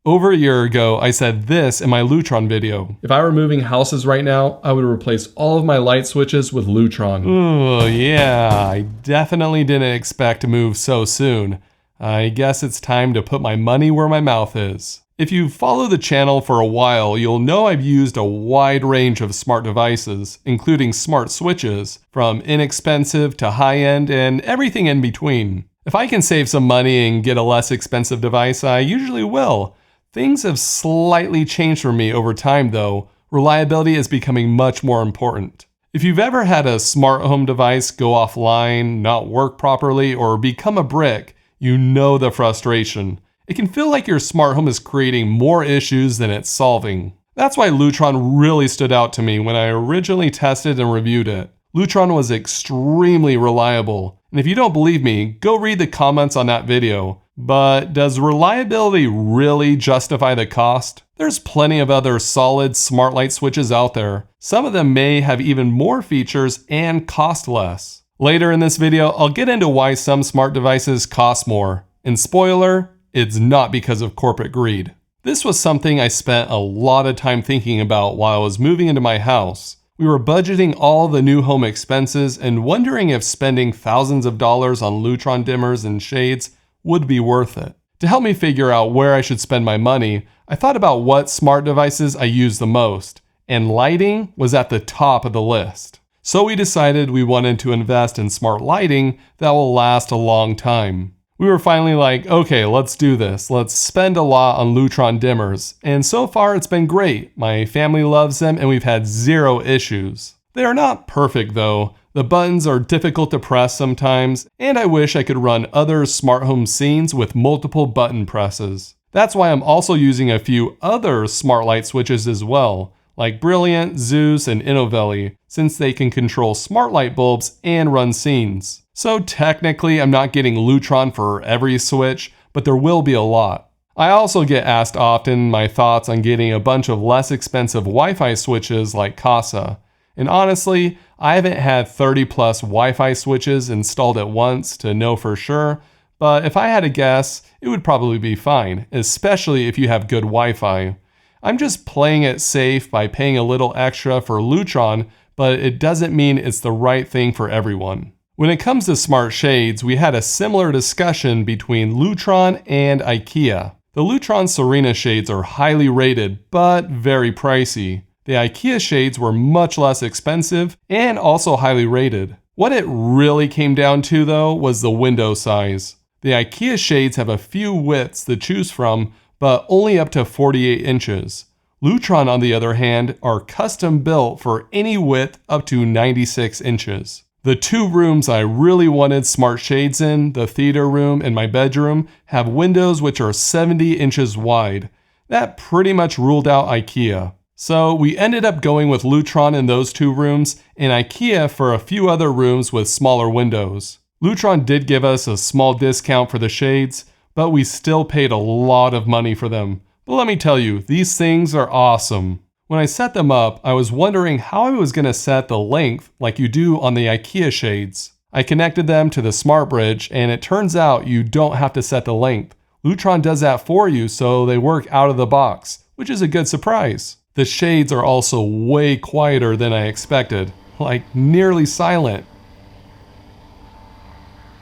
Over a year ago, I said this in my Lutron video. If I were moving houses right now, I would replace all of my light switches with Lutron. Ooh, yeah, I definitely didn't expect to move so soon. I guess it's time to put my money where my mouth is. If you follow the channel for a while, you'll know I've used a wide range of smart devices, including smart switches, from inexpensive to high-end and everything in between. If I can save some money and get a less expensive device, I usually will. Things have slightly changed for me over time though. Reliability is becoming much more important. If you've ever had a smart home device go offline, not work properly, or become a brick, you know the frustration. It can feel like your smart home is creating more issues than it's solving. That's why Lutron really stood out to me when I originally tested and reviewed it. Lutron was extremely reliable, and if you don't believe me, go read the comments on that video. But does reliability really justify the cost? There's plenty of other solid smart light switches out there. Some of them may have even more features and cost less. Later in this video, I'll get into why some smart devices cost more. And spoiler, it's not because of corporate greed. This was something I spent a lot of time thinking about while I was moving into my house. We were budgeting all the new home expenses and wondering if spending thousands of dollars on Lutron dimmers and shades would be worth it. To help me figure out where I should spend my money, I thought about what smart devices I use the most, and lighting was at the top of the list. So we decided we wanted to invest in smart lighting that will last a long time. We were finally like, okay, let's do this. Let's spend a lot on Lutron dimmers. And so far it's been great. My family loves them and we've had zero issues. They are not perfect though. The buttons are difficult to press sometimes, and I wish I could run other smart home scenes with multiple button presses. That's why I'm also using a few other smart light switches as well, like Brilliant, Zeus, and Innovelli, since they can control smart light bulbs and run scenes. So technically I'm not getting Lutron for every switch, but there will be a lot. I also get asked often my thoughts on getting a bunch of less expensive Wi-Fi switches like Kasa. And honestly, I haven't had 30 plus Wi-Fi switches installed at once to know for sure, but if I had to guess, it would probably be fine, especially if you have good Wi-Fi. I'm just playing it safe by paying a little extra for Lutron, but it doesn't mean it's the right thing for everyone. When it comes to smart shades, we had a similar discussion between Lutron and IKEA. The Lutron Serena shades are highly rated, but very pricey. The IKEA shades were much less expensive and also highly rated. What it really came down to though was the window size. The IKEA shades have a few widths to choose from, but only up to 48 inches. Lutron on the other hand are custom built for any width up to 96 inches. The two rooms I really wanted smart shades in, the theater room and my bedroom, have windows which are 70 inches wide. That pretty much ruled out IKEA. So we ended up going with Lutron in those two rooms and IKEA for a few other rooms with smaller windows. Lutron did give us a small discount for the shades, but we still paid a lot of money for them. But let me tell you, these things are awesome. When I set them up, I was wondering how I was going to set the length like you do on the IKEA shades. I connected them to the SmartBridge and it turns out you don't have to set the length. Lutron does that for you so they work out of the box, which is a good surprise. The shades are also way quieter than I expected, like nearly silent,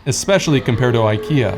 especially compared to IKEA.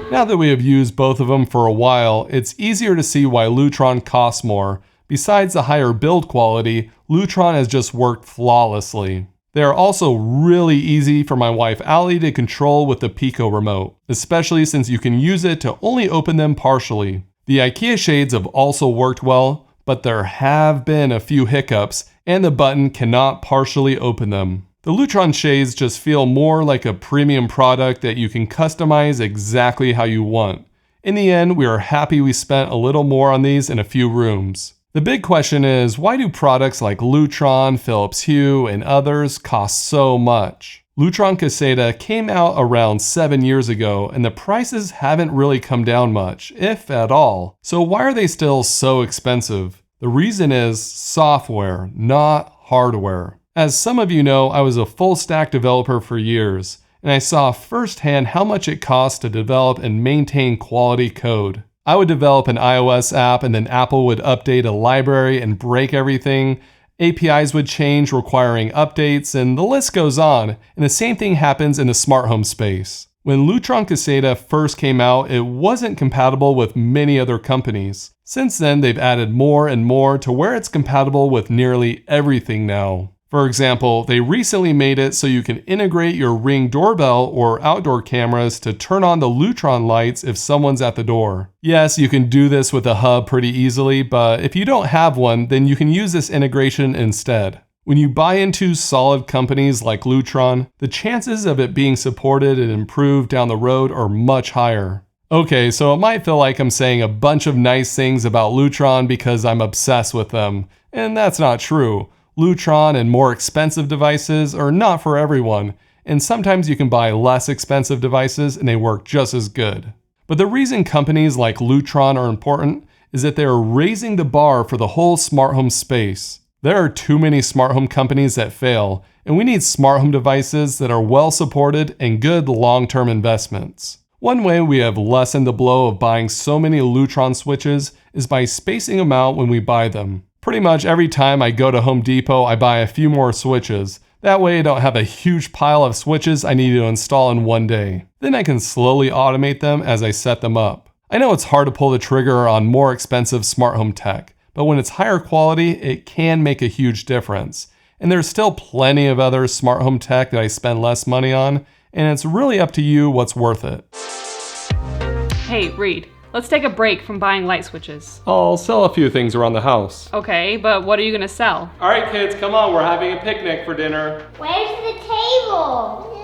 Now that we have used both of them for a while, it's easier to see why Lutron costs more. Besides the higher build quality, Lutron has just worked flawlessly. They are also really easy for my wife Allie to control with the Pico remote, especially since you can use it to only open them partially. The IKEA shades have also worked well, but there have been a few hiccups and the button cannot partially open them. The Lutron shades just feel more like a premium product that you can customize exactly how you want. In the end, we are happy we spent a little more on these in a few rooms. The big question is, why do products like Lutron, Philips Hue, and others cost so much? Lutron Caseta came out around 7 years ago and the prices haven't really come down much, if at all. So why are they still so expensive? The reason is software, not hardware. As some of you know, I was a full stack developer for years, and I saw firsthand how much it costs to develop and maintain quality code. I would develop an iOS app and then Apple would update a library and break everything. APIs would change, requiring updates, and the list goes on. And the same thing happens in the smart home space. When Lutron Caseta first came out, it wasn't compatible with many other companies. Since then, they've added more and more to where it's compatible with nearly everything now. For example, they recently made it so you can integrate your Ring doorbell or outdoor cameras to turn on the Lutron lights if someone's at the door. Yes, you can do this with a hub pretty easily, but if you don't have one, then you can use this integration instead. When you buy into solid companies like Lutron, the chances of it being supported and improved down the road are much higher. Okay, so it might feel like I'm saying a bunch of nice things about Lutron because I'm obsessed with them, and that's not true. Lutron and more expensive devices are not for everyone, and sometimes you can buy less expensive devices and they work just as good. But the reason companies like Lutron are important is that they are raising the bar for the whole smart home space. There are too many smart home companies that fail, and we need smart home devices that are well supported and good long-term investments. One way we have lessened the blow of buying so many Lutron switches is by spacing them out when we buy them. Pretty much every time I go to Home Depot, I buy a few more switches. That way I don't have a huge pile of switches I need to install in one day. Then I can slowly automate them as I set them up. I know it's hard to pull the trigger on more expensive smart home tech, but when it's higher quality, it can make a huge difference. And there's still plenty of other smart home tech that I spend less money on, and it's really up to you what's worth it. Hey, Reed. Let's take a break from buying light switches. I'll sell a few things around the house. Okay, but what are you gonna sell? All right, kids, come on. We're having a picnic for dinner. Where's the table?